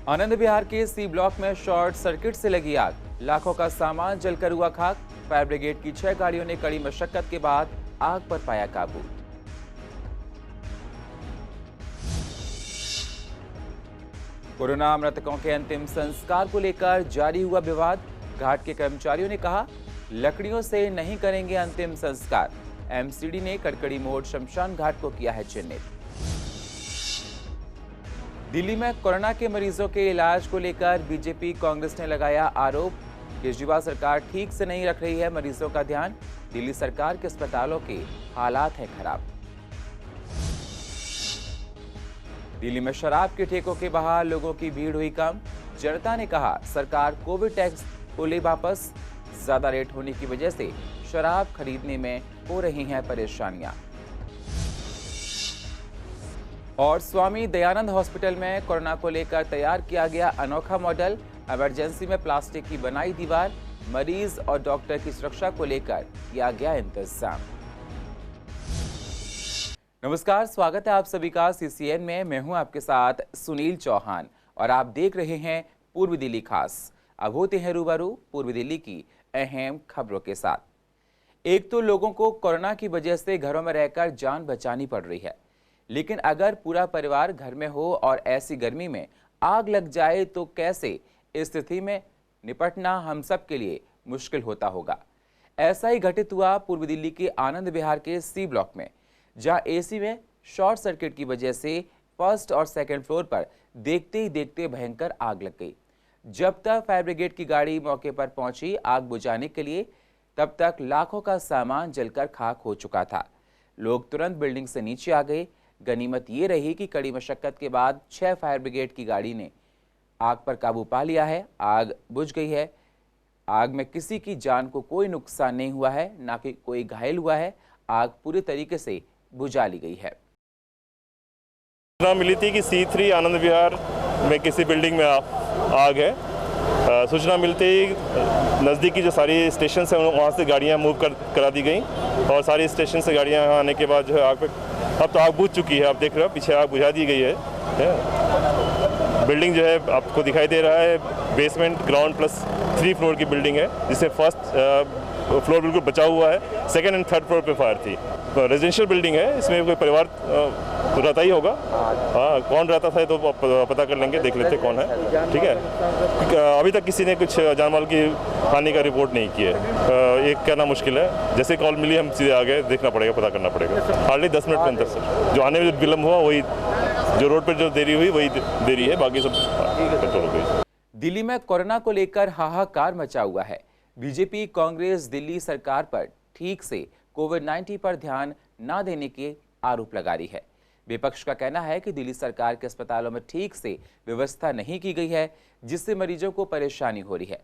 आनंद विहार के C block में short circuit से लगी आग, लाखों का सामान जलकर हुआ खाक। फायर ब्रिगेड की 6 गाड़ियों ने कड़ी मशक्कत के बाद आग पर पाया काबू। कोरोना मृतकों के अंतिम संस्कार को लेकर जारी हुआ विवाद। घाट के कर्मचारियों ने कहा, लकड़ियों से नहीं करेंगे अंतिम संस्कार। एमसीडी ने कड़कड़ी मोड़ शमशान घाट को किया है चिन्हित। दिल्ली में कोरोना के मरीजों के इलाज को लेकर बीजेपी कांग्रेस ने लगाया आरोप। केजरीवाल सरकार ठीक से नहीं रख रही है मरीजों का ध्यान। दिल्ली सरकार के अस्पतालों के हालात हैं खराब। दिल्ली में शराब के ठेकों के बाहर लोगों की भीड़ हुई कम। जनता ने कहा, सरकार कोविड टैक्स को ले वापस। ज्यादा रेट होने की वजह से शराब खरीदने में हो रही हैं परेशानियां। और स्वामी दयानंद हॉस्पिटल में कोरोना को लेकर तैयार किया गया अनोखा मॉडल। इमरजेंसी में प्लास्टिक की बनाई दीवार। मरीज और डॉक्टर की सुरक्षा को लेकर किया गया इंतजाम। नमस्कार, स्वागत है आप सभी का सीसीएन में। मैं हूं आपके साथ सुनील चौहान और आप देख रहे हैं पूर्व दिल्ली खास। अब होते हैं रूबरू पूर्व दिल्ली की अहम खबरों के साथ। एक तो लोगों को कोरोना की वजह से घरों में रहकर जान बचानी पड़ रही है, लेकिन अगर पूरा परिवार घर में हो और ऐसी गर्मी में आग लग जाए तो कैसे? इस स्थिति में निपटना हम सब के लिए मुश्किल होता होगा। ऐसा ही घटित हुआ पूर्व दिल्ली के आनंद विहार के सी ब्लॉक में, जहां एसी में शॉर्ट सर्किट की वजह से फर्स्ट और सेकंड फ्लोर पर देखते ही देखते भयंकर आग लग गई। जब तक फायर ब्रिगेड की गाड़ी मौके पर पहुंची आग बुझाने के लिए, तब तक लाखों का सामान जलकर खाक हो चुका था। लोग तुरंत बिल्डिंग से नीचे आ गए। गनीमत ये रही कि कड़ी मशक्कत के बाद 6 फायर ब्रिगेड की गाड़ी ने आग पर काबू पा लिया है। आग बुझ गई है। आग में किसी की जान को कोई नुकसान नहीं हुआ है, ना कि कोई घायल हुआ है। आग पूरी तरीके से बुझा ली गई है। सूचना मिली थी कि C3 आनंद विहार में किसी बिल्डिंग में आग है। सूचना मिलते ही नज़दीकी जो सारी स्टेशन हैं वहाँ से गाड़ियाँ मूव करा दी गई और सारी स्टेशन से गाड़ियाँ यहाँ आने के बाद जो है आग पे, अब तो आग बुझ चुकी है। आप देख रहे हो पीछे आग बुझा दी गई है। बिल्डिंग जो है आपको दिखाई दे रहा है, बेसमेंट ग्राउंड प्लस 3 फ्लोर की बिल्डिंग है, जिससे फर्स्ट फ्लोर बिल्कुल बचा हुआ है। सेकंड एंड थर्ड फ्लोर पे फायर थी। रेजिडेंशियल बिल्डिंग है, इसमें कोई परिवार तो रहता ही होगा। हाँ, कौन रहता था तो पता कर लेंगे, देख लेते कौन है। ठीक है, अभी तक किसी ने कुछ जान माल की हानि का रिपोर्ट नहीं की है। एक कहना मुश्किल है, जैसे कॉल मिली हम सीधे आगे देखना पड़ेगा, पता करना पड़ेगा। हार्डली 10 मिनट के अंदर सर, जो आने में विलम्ब हुआ वही, जो रोड पर जो देरी हुई वही देरी है, बाकी सब कंट्रोल हो गई। दिल्ली में कोरोना को लेकर हाहाकार मचा हुआ है। बीजेपी कांग्रेस दिल्ली सरकार पर ठीक से कोविड-19 पर ध्यान न देने के आरोप लगा रही है। विपक्ष का कहना है कि दिल्ली सरकार के अस्पतालों में ठीक से व्यवस्था नहीं की गई है, जिससे मरीजों को परेशानी हो रही है।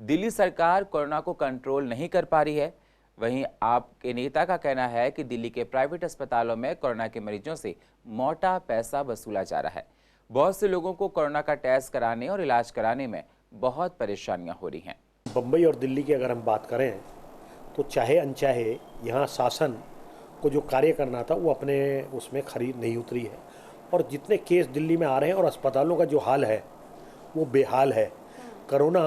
दिल्ली सरकार कोरोना को कंट्रोल नहीं कर पा रही है। वहीं आपके नेता का कहना है कि दिल्ली के प्राइवेट अस्पतालों में कोरोना के मरीजों से मोटा पैसा वसूला जा रहा है। बहुत से लोगों को कोरोना का टेस्ट कराने और इलाज कराने में बहुत परेशानियां हो रही हैं। बम्बई और दिल्ली की अगर हम बात करें तो चाहे अनचाहे यहाँ शासन को जो कार्य करना था वो अपने उसमें खरी नहीं उतरी है। और जितने केस दिल्ली में आ रहे हैं और अस्पतालों का जो हाल है वो बेहाल है। कोरोना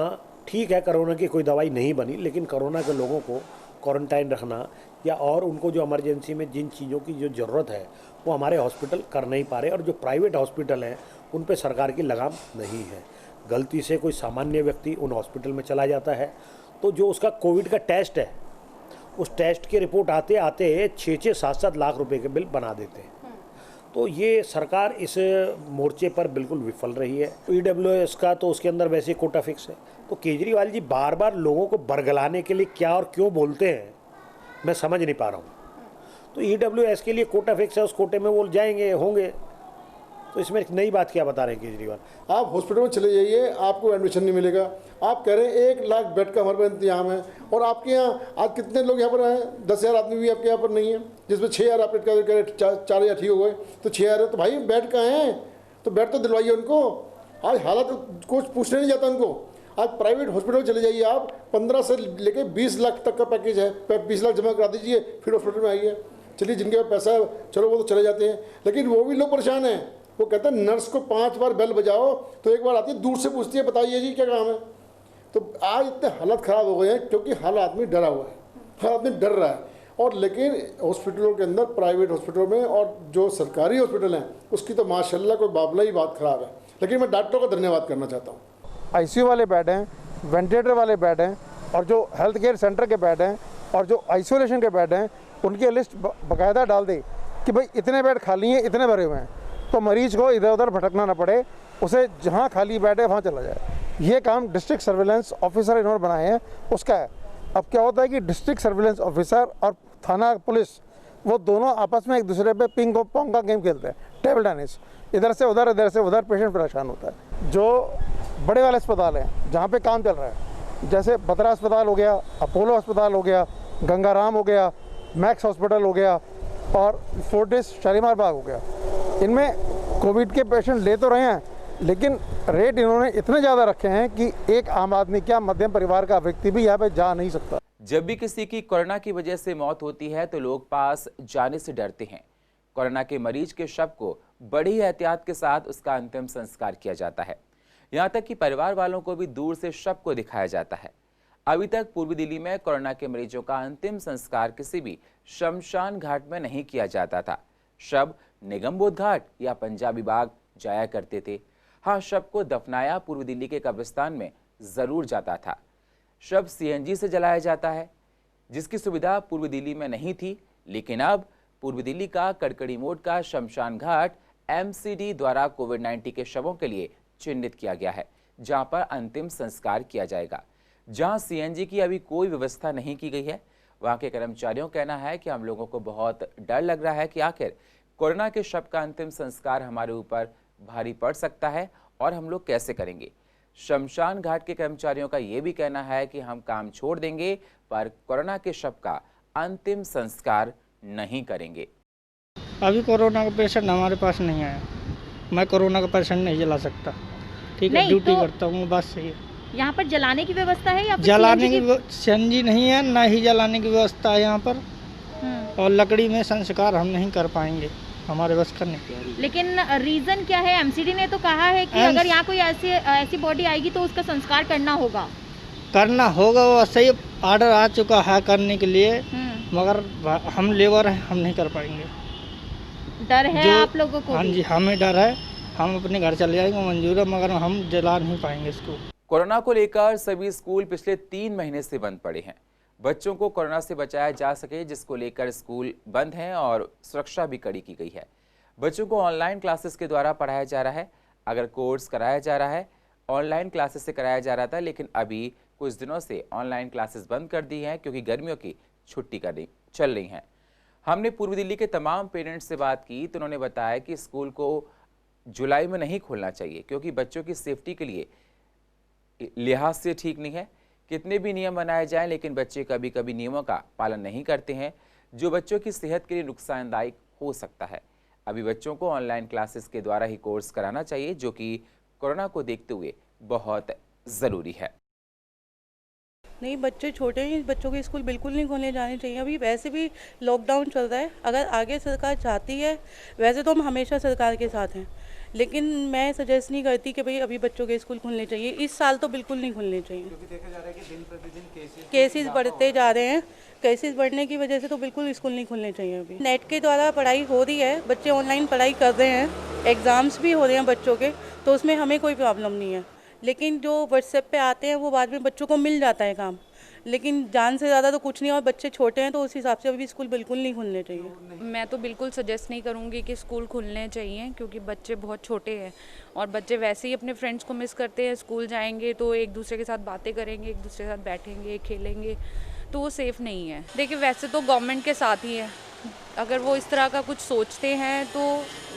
ठीक है, कोरोना की कोई दवाई नहीं बनी, लेकिन कोरोना के लोगों को क्वारंटाइन रखना या और उनको जो इमरजेंसी में जिन चीज़ों की जो ज़रूरत है वो हमारे हॉस्पिटल कर नहीं पा रहे। और जो प्राइवेट हॉस्पिटल हैं उन पर सरकार की लगाम नहीं है। गलती से कोई सामान्य व्यक्ति उन हॉस्पिटल में चला जाता है तो जो उसका कोविड का टेस्ट है, उस टेस्ट की रिपोर्ट आते आते 6-6, 7-7 लाख रुपए के बिल बना देते हैं। तो ये सरकार इस मोर्चे पर बिल्कुल विफल रही है। EWS का तो उसके अंदर वैसे कोटा फिक्स है। तो केजरीवाल जी बार बार लोगों को बरगलाने के लिए क्या और क्यों बोलते हैं, मैं समझ नहीं पा रहा हूँ। तो EWS के लिए कोटा फिक्स है, उस कोटे में वो जाएंगे होंगे, तो इसमें एक नई बात क्या बता रहे हैं केजरीवाल? आप हॉस्पिटल में चले जाइए, आपको एडमिशन नहीं मिलेगा। आप कह रहे हैं 1 लाख बेड का हमारे पास इंतजाम है, और आपके यहाँ आज कितने लोग यहाँ पर आए? 10,000 आदमी भी आपके यहाँ पर नहीं है, जिसमें 6,000 आप कह रहे 4,000 ठीक हो गए, तो 6,000 है। तो भाई बेड कहाँ हैं? तो बेड तो दिलवाइए उनको। आज हालात कुछ पूछने नहीं जाता उनको। आज प्राइवेट हॉस्पिटल चले जाइए आप, 15 से लेकर 20 लाख तक का पैकेज है। 20 लाख जमा करा दीजिए, फिर हॉस्पिटल में आइए। चलिए जिनके पास पैसा है चलो वो तो चले जाते हैं, लेकिन वो भी लोग परेशान हैं। वो कहते हैं नर्स को 5 बार बेल बजाओ तो एक बार आती है, दूर से पूछती है बताइए जी क्या काम है। तो आज इतने हालत ख़राब हो गए हैं क्योंकि हर आदमी डरा हुआ है, हर आदमी डर रहा है। और लेकिन हॉस्पिटलों के अंदर, प्राइवेट हॉस्पिटलों में और जो सरकारी हॉस्पिटल हैं उसकी तो माशाल्लाह कोई बाबला ही बात ख़राब है। लेकिन मैं डॉक्टरों का धन्यवाद करना चाहता हूँ। आईसीयू वाले बेड हैं, वेंटिलेटर वाले बेड हैं, और जो हेल्थ केयर सेंटर के बेड हैं और जो आइसोलेशन के बेड हैं, उनकी लिस्ट बाकायदा डाल दे कि भाई इतने बेड खाली हैं, इतने भरे हुए हैं, तो मरीज को इधर उधर भटकना ना पड़े, उसे जहाँ खाली बेड है वहाँ चला जाए। ये काम डिस्ट्रिक्ट सर्विलेंस ऑफिसर इन्होंने बनाए हैं उसका है। अब क्या होता है कि डिस्ट्रिक्ट सर्विलेंस ऑफिसर और थाना पुलिस वो दोनों आपस में एक दूसरे पे पिंग पोंग का गेम खेलते हैं, टेबल टेनिस, इधर से उधर, इधर से उधर, पेशेंट परेशान होता है। जो बड़े वाले अस्पताल हैं जहाँ पे काम चल रहा है, जैसे बत्रा अस्पताल हो गया, अपोलो अस्पताल हो गया, गंगाराम हो गया, मैक्स हॉस्पिटल हो गया और फोर्टिस शालीमार बाग हो गया, इनमें कोविड के पेशेंट ले तो रहे हैं लेकिन रेट इन्होंने इतने ज़्यादा रखे हैं कि एक आम आदमी क्या मध्यम परिवार का व्यक्ति भी यहाँ पे जा नहीं सकता। जब भी किसी की कोरोना की वजह से मौत होती है तो लोग पास जाने से डरते हैं। कोरोना के मरीज के शव को बड़ी एहतियात के साथ उसका अंतिम संस्कार किया जाता है। यहाँ तक कि परिवार वालों को भी दूर से शव को दिखाया जाता है। अभी तक पूर्वी दिल्ली में कोरोना के मरीजों का अंतिम संस्कार किसी भी शमशान घाट में नहीं किया जाता था। शव निगमबोध घाट या पंजाबी बाग जाया करते थे। हाँ, शव को दफनाया पूर्वी दिल्ली के कब्रिस्तान में जरूर जाता था। शव सीएनजी से जलाया जाता है, जिसकी सुविधा पूर्वी दिल्ली में नहीं थी, लेकिन अब पूर्वी दिल्ली का कड़कड़ी मोड़ का शमशान घाट एमसीडी द्वारा कोविड-19 के शवों के लिए चिन्हित किया गया है, जहां पर अंतिम संस्कार किया जाएगा। जहां सीएनजी की अभी कोई व्यवस्था नहीं की गई है, वहां के कर्मचारियों का कहना है कि हम लोगों को बहुत डर लग रहा है कि आखिर कोरोना के शव का अंतिम संस्कार हमारे ऊपर भारी पड़ सकता है और हम लोग कैसे करेंगे। शमशान घाट के कर्मचारियों का ये भी कहना है कि हम काम छोड़ देंगे पर कोरोना के शव का अंतिम संस्कार नहीं करेंगे। अभी कोरोना का पेशेंट हमारे पास नहीं आया, मैं कोरोना का पेशेंट नहीं जला सकता, ठीक है, ड्यूटी करता हूँ बस। सही है। यहाँ पर जलाने की व्यवस्था है या फिर जलाने की सीएनजी नहीं है, ना ही जलाने की व्यवस्था है यहाँ पर, और लकड़ी में संस्कार हम नहीं कर पाएंगे, हमारे बस का नहीं। लेकिन रीजन क्या है? एमसीडी ने तो कहा है कि अगर यहाँ कोई ऐसी बॉडी आएगी तो उसका संस्कार करना होगा। वो सही ऑर्डर आ चुका है करने के लिए, मगर हम लेबर हैं, हम नहीं कर पाएंगे। डर है आप लोगों को? हाँ जी, हमें डर है, हम अपने घर चले जाएंगे मंजूर है, मगर हम जला नहीं पाएंगे इसको। कोरोना को लेकर सभी स्कूल पिछले 3 महीने से बंद पड़े हैं। बच्चों को कोरोना से बचाया जा सके, जिसको लेकर स्कूल बंद हैं और सुरक्षा भी कड़ी की गई है। बच्चों को ऑनलाइन क्लासेस के द्वारा पढ़ाया जा रहा है। अगर कोर्स कराया जा रहा है, ऑनलाइन क्लासेस से कराया जा रहा था, लेकिन अभी कुछ दिनों से ऑनलाइन क्लासेस बंद कर दी हैं क्योंकि गर्मियों की छुट्टी चल रही हैं। हमने पूर्वी दिल्ली के तमाम पेरेंट्स से बात की तो उन्होंने बताया कि स्कूल को जुलाई में नहीं खोलना चाहिए क्योंकि बच्चों की सेफ्टी के लिए लिहाज से ठीक नहीं है। कितने भी नियम बनाए जाएं, लेकिन बच्चे कभी कभी नियमों का पालन नहीं करते हैं, जो बच्चों की सेहत के लिए नुकसानदायक हो सकता है। अभी बच्चों को ऑनलाइन क्लासेस के द्वारा ही कोर्स कराना चाहिए, जो कि कोरोना को देखते हुए बहुत ज़रूरी है। नहीं, बच्चे छोटे हैं, बच्चों के स्कूल बिल्कुल नहीं खोलने जाने चाहिए। अभी वैसे भी लॉकडाउन चल रहा है, अगर आगे सरकार चाहती है, वैसे तो हम हमेशा सरकार के साथ हैं, लेकिन मैं सजेस्ट नहीं करती कि भाई अभी बच्चों के स्कूल खुलने चाहिए। इस साल तो बिल्कुल नहीं खुलने चाहिए, क्योंकि देखा जा रहा है कि दिन प्रतिदिन केसेस बढ़ते जा रहे हैं। केसेस बढ़ने की वजह से तो बिल्कुल स्कूल नहीं खुलने चाहिए। अभी नेट के द्वारा पढ़ाई हो रही है, बच्चे ऑनलाइन पढ़ाई कर रहे हैं, एग्ज़ाम्स भी हो रहे हैं बच्चों के, तो उसमें हमें कोई प्रॉब्लम नहीं है। लेकिन जो व्हाट्सएप पे आते हैं वो बाद में बच्चों को मिल जाता है काम, लेकिन जान से ज़्यादा तो कुछ नहीं। और बच्चे छोटे हैं तो उस हिसाब से अभी स्कूल बिल्कुल नहीं खुलने चाहिए। मैं तो बिल्कुल सजेस्ट नहीं करूँगी कि स्कूल खुलने चाहिए, क्योंकि बच्चे बहुत छोटे हैं और बच्चे वैसे ही अपने फ्रेंड्स को मिस करते हैं। स्कूल जाएंगे तो एक दूसरे के साथ बातें करेंगे, एक दूसरे के साथ बैठेंगे, खेलेंगे, तो वो सेफ़ नहीं है। देखिए, वैसे तो गवर्नमेंट के साथ ही है, अगर वो इस तरह का कुछ सोचते हैं तो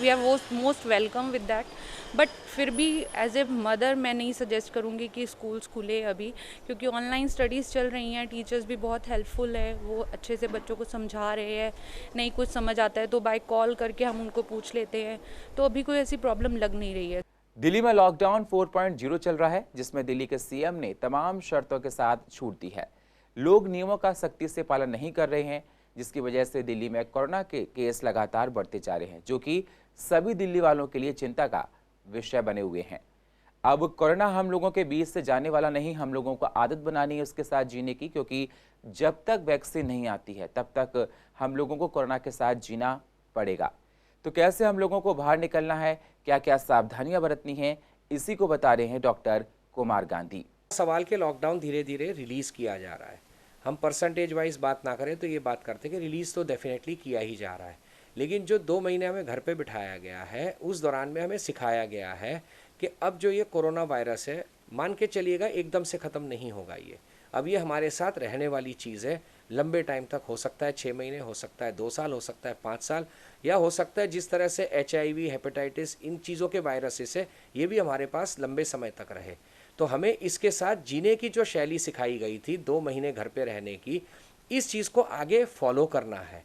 we are most welcome with that, but फिर भी एज ए मदर मैं नहीं सजेस्ट करूँगी कि स्कूल्स खुले अभी, क्योंकि ऑनलाइन स्टडीज़ चल रही हैं, टीचर्स भी बहुत हेल्पफुल है, वो अच्छे से बच्चों को समझा रहे हैं। नहीं कुछ समझ आता है तो बाय कॉल करके हम उनको पूछ लेते हैं, तो अभी कोई ऐसी प्रॉब्लम लग नहीं रही है। दिल्ली में लॉकडाउन 4.0 चल रहा है, जिसमें दिल्ली के सीएम ने तमाम शर्तों के साथ छूट दी है। लोग नियमों का सख्ती से पालन नहीं कर रहे हैं, जिसकी वजह से दिल्ली में कोरोना के केस लगातार बढ़ते जा रहे हैं, जो कि सभी दिल्ली वालों के लिए चिंता का विषय बने हुए हैं। अब कोरोना हम लोगों के बीच से जाने वाला नहीं, हम लोगों को आदत बनानी है उसके साथ जीने की, क्योंकि जब तक वैक्सीन नहीं आती है तब तक हम लोगों को कोरोना के साथ जीना पड़ेगा। तो कैसे हम लोगों को बाहर निकलना है, क्या क्या सावधानियां बरतनी हैं, इसी को बता रहे हैं डॉक्टर कुमार गांधी। सवाल के लॉकडाउन धीरे धीरे रिलीज़ किया जा रहा है। हम परसेंटेज वाइज बात ना करें तो ये बात करते हैं कि रिलीज़ तो डेफिनेटली किया ही जा रहा है, लेकिन जो 2 महीने हमें घर पे बिठाया गया है उस दौरान में हमें सिखाया गया है कि अब जो ये कोरोना वायरस है, मान के चलिएगा एकदम से ख़त्म नहीं होगा। ये अब ये हमारे साथ रहने वाली चीज़ है, लंबे टाइम तक हो सकता है, 6 महीने हो सकता है, 2 साल हो सकता है, 5 साल, या हो सकता है जिस तरह से HIV, हेपेटाइटिस, इन चीज़ों के वायरसेस है ये भी हमारे पास लंबे समय तक रहे। तो हमें इसके साथ जीने की जो शैली सिखाई गई थी 2 महीने घर पे रहने की, इस चीज़ को आगे फॉलो करना है।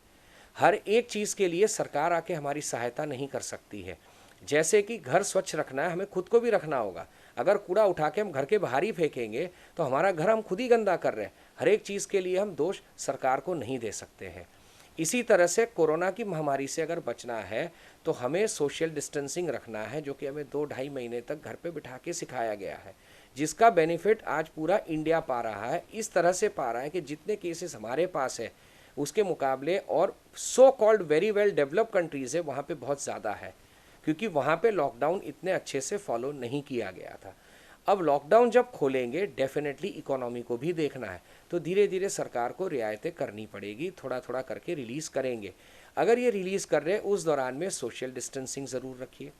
हर एक चीज़ के लिए सरकार आके हमारी सहायता नहीं कर सकती है। जैसे कि घर स्वच्छ रखना है, हमें खुद को भी रखना होगा। अगर कूड़ा उठा के हम घर के बाहर ही फेंकेंगे तो हमारा घर हम खुद ही गंदा कर रहे हैं। हर एक चीज़ के लिए हम दोष सरकार को नहीं दे सकते हैं। इसी तरह से कोरोना की महामारी से अगर बचना है तो हमें सोशल डिस्टेंसिंग रखना है, जो कि हमें 2-2.5 महीने तक घर पे बिठा के सिखाया गया है, जिसका बेनिफिट आज पूरा इंडिया पा रहा है। इस तरह से पा रहा है कि जितने केसेस हमारे पास है उसके मुकाबले और so called very well developed countries है वहाँ पे बहुत ज़्यादा है, क्योंकि वहाँ पे लॉकडाउन इतने अच्छे से फॉलो नहीं किया गया था। अब लॉकडाउन जब खोलेंगे डेफिनेटली इकोनॉमी को भी देखना है, तो धीरे धीरे सरकार को रियायतें करनी पड़ेगी, थोड़ा थोड़ा करके रिलीज़ करेंगे। अगर ये रिलीज़ कर रहे हैं उस दौरान में सोशल डिस्टेंसिंग ज़रूर रखिए,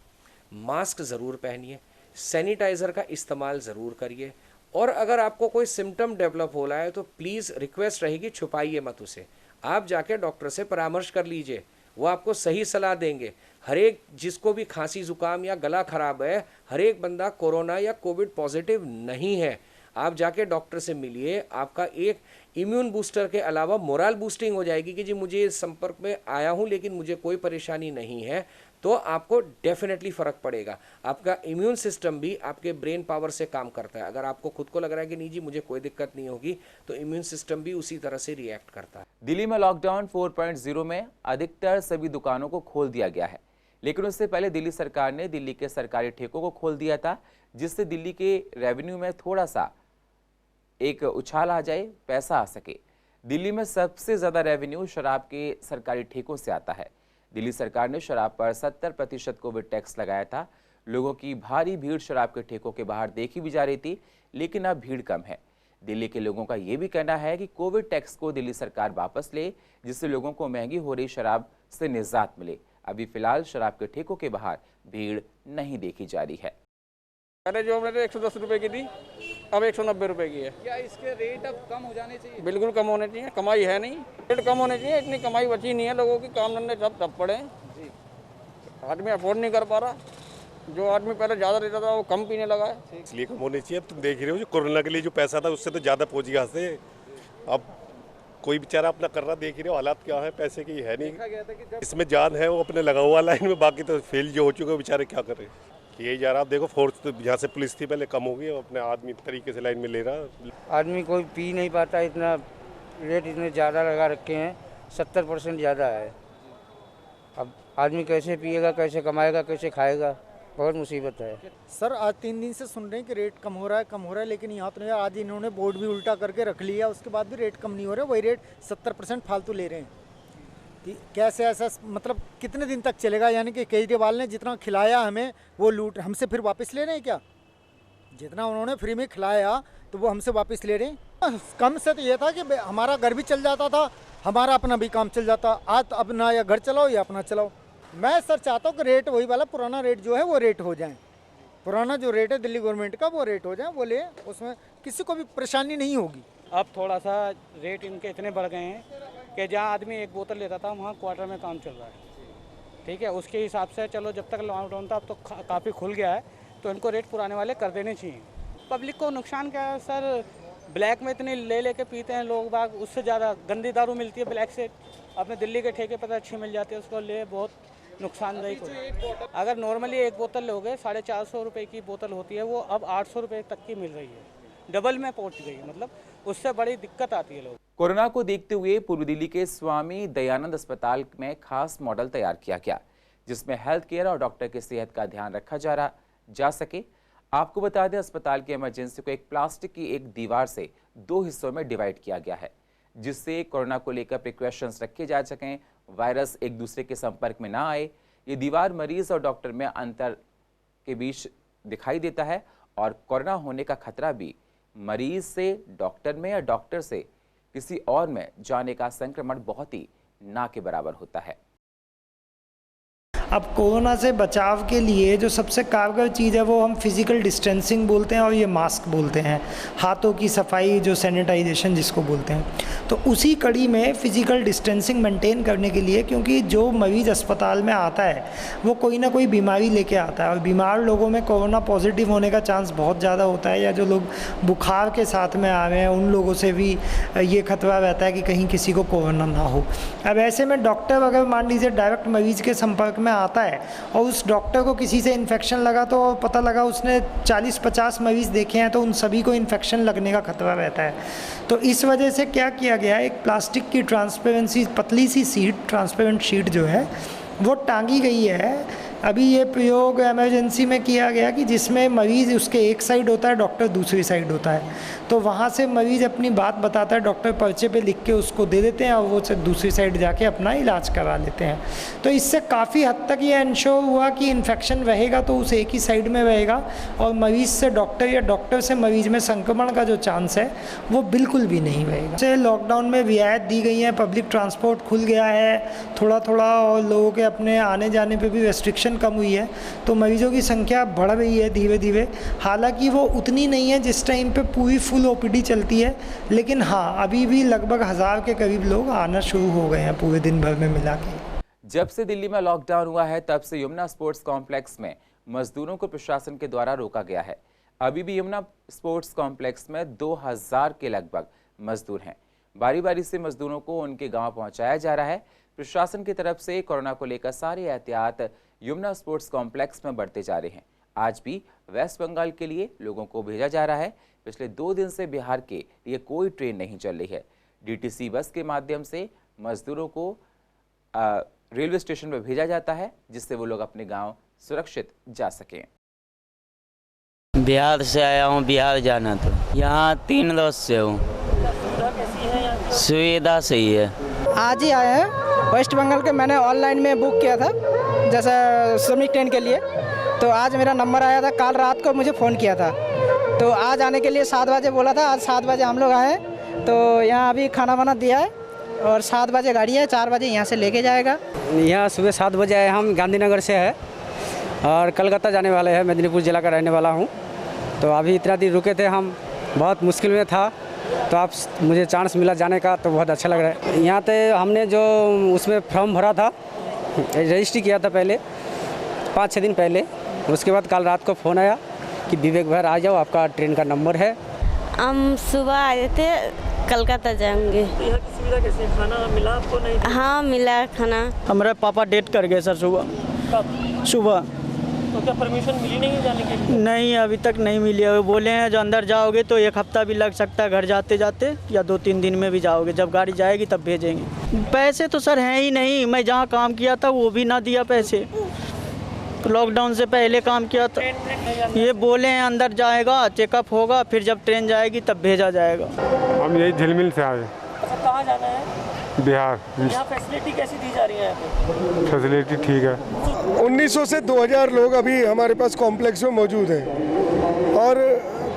मास्क ज़रूर पहनिए, सैनिटाइज़र का इस्तेमाल ज़रूर करिए, और अगर आपको कोई सिम्टम डेवलप हो रहा है तो प्लीज़ रिक्वेस्ट रहेगी छुपाइए मत उसे, आप जाके डॉक्टर से परामर्श कर लीजिए, वो आपको सही सलाह देंगे। हर एक जिसको भी खांसी जुकाम या गला खराब है, हर एक बंदा कोरोना या कोविड पॉजिटिव नहीं है। आप जाके डॉक्टर से मिलिए, आपका एक इम्यून बूस्टर के अलावा मोरल बूस्टिंग हो जाएगी कि जी मुझे इस संपर्क में आया हूँ लेकिन मुझे कोई परेशानी नहीं है, तो आपको डेफिनेटली फ़र्क पड़ेगा। आपका इम्यून सिस्टम भी आपके ब्रेन पावर से काम करता है। अगर आपको खुद को लग रहा है कि नहीं जी मुझे कोई दिक्कत नहीं होगी, तो इम्यून सिस्टम भी उसी तरह से रिएक्ट करता है। दिल्ली में लॉकडाउन 4.0 में अधिकतर सभी दुकानों को खोल दिया गया है, लेकिन उससे पहले दिल्ली सरकार ने दिल्ली के सरकारी ठेकों को खोल दिया था, जिससे दिल्ली के रेवेन्यू में थोड़ा सा एक उछाल आ जाए, पैसा आ सके। दिल्ली में सबसे ज़्यादा रेवेन्यू शराब के सरकारी ठेकों से आता है। दिल्ली सरकार ने शराब पर 70% कोविड टैक्स लगाया था। लोगों की भारी भीड़ शराब के ठेकों के बाहर देखी भी जा रही थी, लेकिन अब भीड़ कम है। दिल्ली के लोगों का ये भी कहना है कि कोविड टैक्स को दिल्ली सरकार वापस ले, जिससे लोगों को महंगी हो रही शराब से निजात मिले। अभी फिलहाल शराब के ठेकों के बाहर भीड़ नहीं देखी जा रही है। पहले जो हमने 110 रुपए की थी, अब 190 रुपए की है। क्या इसके रेट अब कम हो जाने चाहिए? बिल्कुल कम होने चाहिए, कमाई है नहीं, रेट कम होने चाहिए। इतनी कमाई बची नहीं है, लोगों की काम धंधे सब ठप पड़े हैं, आदमी अफोर्ड नहीं कर पा रहा। जो आदमी पहले ज़्यादा रहता था वो कम पीने लगा है, इसलिए कम होनी चाहिए। अब तुम देख रहे हो जो कोरोना के लिए जो पैसा था उससे तो ज़्यादा पहुँच गया से। अब कोई बेचारा अपना कर रहा, देख रहे हो हालात क्या है, पैसे की है नहीं। इसमें जान है वो अपने लगा हुआ लाइन में, बाकी तो फेल जो हो चुके बेचारे क्या कर रहे हैं। यही जा रहा, आप देखो फोर्स तो जहाँ से पुलिस थी पहले कम हो गई, अपने आदमी तरीके से लाइन में ले रहा। आदमी कोई पी नहीं पाता, इतना रेट इतने ज़्यादा लगा रखे हैं, 70% ज़्यादा है। अब आदमी कैसे पिएगा, कैसे कमाएगा, कैसे खाएगा, बहुत मुसीबत है। सर आज 3 दिन से सुन रहे हैं कि रेट कम हो रहा है, लेकिन यहाँ तो नहीं। आज इन्होंने बोर्ड भी उल्टा करके रख लिया, उसके बाद भी रेट कम नहीं हो रहा, वही रेट 70% फालतू ले रहे हैं। कि कैसे ऐसा, मतलब कितने दिन तक चलेगा? यानी कि केजरीवाल ने जितना खिलाया हमें वो लूट हमसे फिर वापस ले रहे हैं क्या? जितना उन्होंने फ्री में खिलाया तो वो हमसे वापस ले रहे हैं। कम से तो ये था कि हमारा घर भी चल जाता था, हमारा अपना भी काम चल जाता। आज तो अपना या घर चलाओ या अपना चलाओ। मैं सर चाहता हूँ कि रेट वही वाला पुराना रेट जो है वो रेट हो जाए। पुराना जो रेट है दिल्ली गवर्नमेंट का वो रेट हो जाए, वो ले, उसमें किसी को भी परेशानी नहीं होगी। अब थोड़ा सा रेट इनके इतने बढ़ गए हैं कि जहाँ आदमी 1 बोतल लेता था वहाँ क्वार्टर में काम चल रहा है। ठीक है, उसके हिसाब से चलो जब तक लॉकडाउन था अब तो काफ़ी खुल गया है, तो इनको रेट पुराने वाले कर देने चाहिए। पब्लिक को नुकसान क्या है सर? ब्लैक में इतनी ले के पीते हैं लोग बाग, उससे ज़्यादा गंदी दारू मिलती है ब्लैक से। अपने दिल्ली के ठेके पर अच्छी मिल जाती है, उसको ले बहुत नुकसानदायक। अगर नॉर्मली 1 बोतल लोगे 450 रुपये की बोतल होती है, वो अब 800 रुपये तक की मिल रही है, डबल में पहुंच गई। मतलब उससे बड़ी दिक्कत आती है लोग। कोरोना को देखते हुए पूर्व दिल्ली के स्वामी दयानंद अस्पताल में खास मॉडल तैयार किया गया, जिसमें हेल्थ केयर और डॉक्टर की सेहत का ध्यान रखा जा सके। आपको बता दें, अस्पताल की इमरजेंसी को एक प्लास्टिक की एक दीवार से 2 हिस्सों में डिवाइड किया गया है, जिससे कोरोना को लेकर प्रिकॉशंस रखे जा सकें, वायरस एक दूसरे के संपर्क में ना आए। ये दीवार मरीज और डॉक्टर में अंतर के बीच दिखाई देता है और कोरोना होने का खतरा भी मरीज से डॉक्टर में या डॉक्टर से किसी और में जाने का संक्रमण बहुत ही ना के बराबर होता है। अब कोरोना से बचाव के लिए जो सबसे कारगर चीज़ है वो हम फिज़िकल डिस्टेंसिंग बोलते हैं और ये मास्क बोलते हैं, हाथों की सफाई, जो सैनिटाइजेशन जिसको बोलते हैं। तो उसी कड़ी में फ़िज़िकल डिस्टेंसिंग मेंटेन करने के लिए, क्योंकि जो मरीज़ अस्पताल में आता है वो कोई ना कोई बीमारी लेके आता है और बीमार लोगों में कोरोना पॉजिटिव होने का चांस बहुत ज़्यादा होता है, या जो लोग बुखार के साथ में आ रहे हैं उन लोगों से भी ये खतरा रहता है कि कहीं किसी को कोरोना ना हो। अब ऐसे में डॉक्टर अगर मान लीजिए डायरेक्ट मरीज़ के संपर्क में आता है और उस डॉक्टर को किसी से इन्फेक्शन लगा, तो पता लगा उसने 40-50 मरीज़ देखे हैं, तो उन सभी को इन्फेक्शन लगने का खतरा रहता है। तो इस वजह से क्या किया गया, एक प्लास्टिक की ट्रांसपेरेंसी पतली सी शीट, ट्रांसपेरेंट शीट जो है वो टांगी गई है। अभी ये प्रयोग इमरजेंसी में किया गया कि जिसमें मरीज़ उसके एक साइड होता है, डॉक्टर दूसरी साइड होता है, तो वहाँ से मरीज़ अपनी बात बताता है, डॉक्टर पर्चे पे लिख के उसको दे देते हैं और वो से दूसरी साइड जाके अपना इलाज करा लेते हैं। तो इससे काफ़ी हद तक ये इंश्योर हुआ कि इन्फेक्शन रहेगा तो उस एक ही साइड में रहेगा और मरीज़ से डॉक्टर या डॉक्टर से मरीज़ में संक्रमण का जो चांस है वो बिल्कुल भी नहीं रहेगा। जैसे लॉकडाउन में रियायत दी गई है, पब्लिक ट्रांसपोर्ट खुल गया है थोड़ा थोड़ा और लोगों के अपने आने जाने पर भी रेस्ट्रिक्शन कम हुई है, तो मरीजों की संख्या बढ़ रही है धीरे धीरे। हालांकि वो उतनी नहीं है जिस टाइम पे पूरी फुल ओपीडी चलती है, लेकिन हाँ अभी भी लगभग 1000 के करीब लोग आना शुरू हो गए हैं पूरे दिन भर में मिला के। जब से दिल्ली में लॉकडाउन हुआ है तब से यमुना स्पोर्ट्स कॉम्प्लेक्स में मजदूरों को प्रशासन के द्वारा रोका गया है। अभी भी यमुना स्पोर्ट्स कॉम्प्लेक्स में 2000 के लगभग मजदूर हैं। बारी बारी से मजदूरों को उनके गाँव पहुँचाया जा रहा है। प्रशासन की तरफ से कोरोना को लेकर सारे एहतियात यमुना स्पोर्ट्स कॉम्प्लेक्स में बढ़ते जा रहे हैं। आज भी वेस्ट बंगाल के लिए लोगों को भेजा जा रहा है। पिछले 2 दिन से बिहार के लिए कोई ट्रेन नहीं चल रही है। डीटीसी बस के माध्यम से मजदूरों को रेलवे स्टेशन पर भेजा जाता है, जिससे वो लोग अपने गांव सुरक्षित जा सकें। बिहार से आया हूँ, बिहार जाना तो यहाँ 3 रोज से हूँ। सुविधा सही है। आज ही आए हैं वेस्ट बंगाल के। मैंने ऑनलाइन में बुक किया था जैसे श्रमिक ट्रेन के लिए, तो आज मेरा नंबर आया था। कल रात को मुझे फ़ोन किया था, तो आज आने के लिए 7 बजे बोला था। आज 7 बजे हम लोग आए, तो यहाँ अभी खाना वाना दिया है और 7 बजे गाड़ी है, 4 बजे यहाँ से लेके जाएगा। यहाँ सुबह 7 बजे आए हम, गांधीनगर से है और कलकत्ता जाने वाले हैं। मेदिनीपुर जिला का रहने वाला हूँ। तो अभी इतना दिन रुके थे हम, बहुत मुश्किल में था, तो आप मुझे चांस मिला जाने का, तो बहुत अच्छा लग रहा है। यहाँ पे हमने जो उसमें फॉर्म भरा था, रजिस्ट्री किया था पहले 5-6 दिन पहले। उसके बाद कल रात को फ़ोन आया कि विवेक भर आ जाओ, आपका ट्रेन का नंबर है। हम सुबह आए थे, कलकत्ता जाएंगे। यहाँ की सुविधा कैसे है? खाना मिला आपको? नहीं? हाँ मिला खाना। हमारे पापा डेट कर गए सर सुबह। कब? सुबह। तो क्या परमिशन मिली नहीं जाने के लिए? नहीं, अभी तक नहीं मिली है। बोले हैं जो अंदर जाओगे तो 1 हफ्ता भी लग सकता है घर जाते जाते, या 2-3 दिन में भी जाओगे। जब गाड़ी जाएगी तब भेजेंगे। पैसे तो सर हैं ही नहीं। मैं जहाँ काम किया था वो भी ना दिया पैसे। लॉकडाउन से पहले काम किया था। ये बोले हैं अंदर जाएगा, चेकअप होगा, फिर जब ट्रेन जाएगी तब भेजा जाएगा। हम यही झिलमिल से आए। कहाँ जाना है? बिहार। यहाँ फैसिलिटी कैसी दी जा रही है? फैसिलिटी ठीक है। 1900 से 2000 लोग अभी हमारे पास कॉम्प्लेक्स में मौजूद हैं और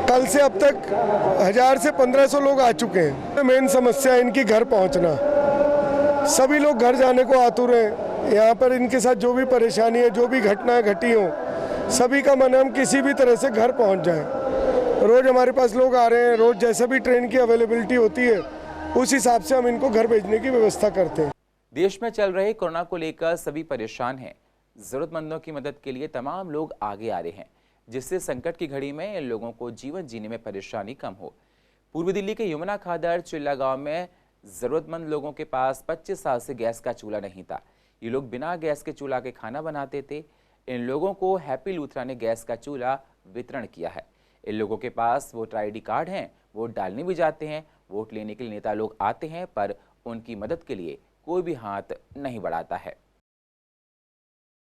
कल से अब तक 1000 से 1500 लोग आ चुके हैं। मेन समस्या है इनकी घर पहुंचना। सभी लोग घर जाने को आतुर हैं। यहाँ पर इनके साथ जो भी परेशानी है, जो भी घटनाएं घटी हों, सभी का मन है हम किसी भी तरह से घर पहुँच जाएँ। रोज़ हमारे पास लोग आ रहे हैं, रोज़ जैसे भी ट्रेन की अवेलेबिलिटी होती है उस हिसाब से हम इनको घर भेजने की व्यवस्था करते हैं। देश में चल रहे कोरोना को लेकर सभी परेशान हैं। जरूरतमंदों की मदद के लिए तमाम लोग आगे आ रहे हैं, जिससे संकट की घड़ी में इन लोगों को जीवन जीने में परेशानी कम हो। पूर्व दिल्ली के यमुना खादर चिल्ला गांव में जरूरतमंद लोगों के पास 25 साल से गैस का चूल्हा नहीं था। ये लोग बिना गैस के चूल्हा के खाना बनाते थे। इन लोगों को हैप्पी लूथरा ने गैस का चूल्हा वितरण किया है। इन लोगों के पास वोटर ID कार्ड हैं, वोट डालने भी जाते हैं, वोट लेने के लिए नेता लोग आते हैं पर उनकी मदद के लिए कोई भी हाथ नहीं बढ़ाता है।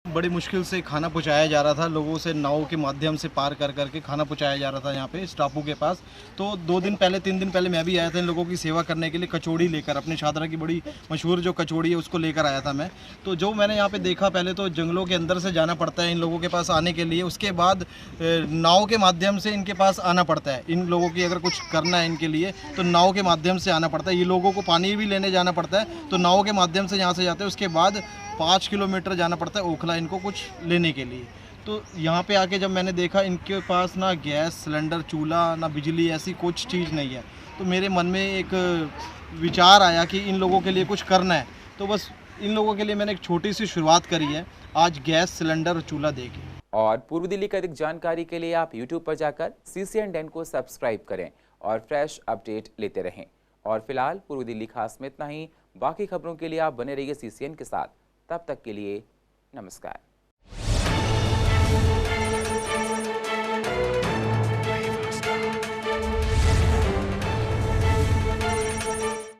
बड़ी मुश्किल से खाना पहुंचाया जा रहा था, लोगों से नाव के माध्यम से पार कर करके खाना पहुंचाया जा रहा था यहाँ पे इस टापू के पास। तो 2 दिन पहले 3 दिन पहले मैं भी आया था इन लोगों की सेवा करने के लिए, कचौड़ी लेकर, अपने शादरा की बड़ी मशहूर जो कचौड़ी है उसको लेकर आया था मैं। तो जो मैंने यहाँ पे देखा, पहले तो जंगलों के अंदर से जाना पड़ता है इन लोगों के पास आने के लिए, उसके बाद नाव के माध्यम से इनके पास आना पड़ता है। इन लोगों की अगर कुछ करना है इनके लिए तो नाव के माध्यम से आना पड़ता है। ये लोगों को पानी भी लेने जाना पड़ता है तो नाव के माध्यम से यहाँ से जाते हैं, उसके बाद 5 किलोमीटर जाना पड़ता है ओखला इनको कुछ लेने के लिए। तो यहाँ पे आके जब मैंने देखा इनके पास ना गैस सिलेंडर, चूल्हा, ना बिजली, ऐसी कुछ चीज़ नहीं है। तो मेरे मन में एक विचार आया कि इन लोगों के लिए कुछ करना है। तो बस इन लोगों के लिए मैंने एक छोटी सी शुरुआत करी है आज गैस सिलेंडर और चूल्हा दे के। और पूर्व दिल्ली की अधिक जानकारी के लिए आप YouTube पर जाकर CCN10 को सब्सक्राइब करें और फ्रेश अपडेट लेते रहें। और फिलहाल पूर्व दिल्ली खास में इतना ही। बाकी खबरों के लिए आप बने रहिए CCN के साथ। तब तक के लिए नमस्कार।